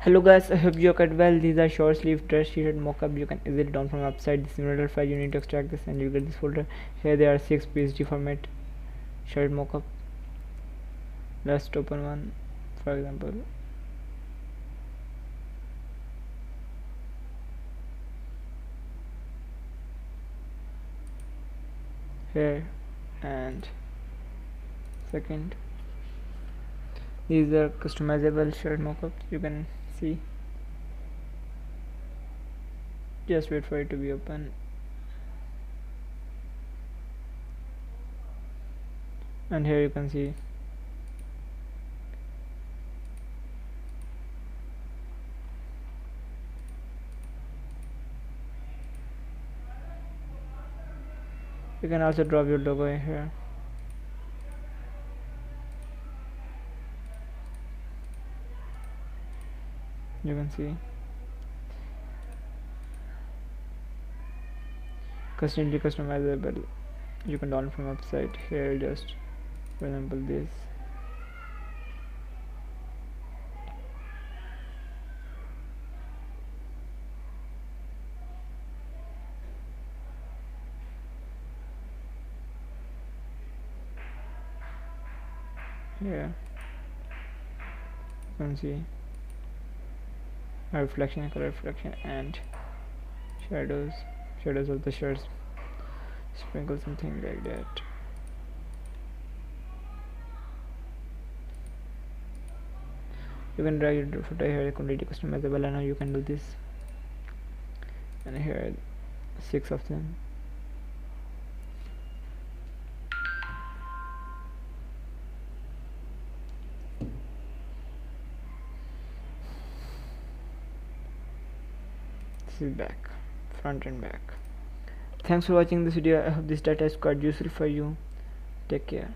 Hello guys, I hope you are quite well. These are short sleeve dress shirt mockup. You can easily download from website. This is file. You need to extract this and you get this folder. Here there are 6 PSD format shirt mockup. Let's open one, for example. Here and second. These are customizable shirt mockups. You can see. Just wait for it to be open. And here you can see you can also drop your logo in here. You can see customly customizable. You can download from website. Here just for example this. Here you can see a reflection, color reflection, and shadows of the shirts. Sprinkle something like that. You can drag your photo here, completely customizable, and now you can do this. And here 6 of them. This is back, front and back. Thanks for watching this video. I hope this data is quite useful for you. Take care.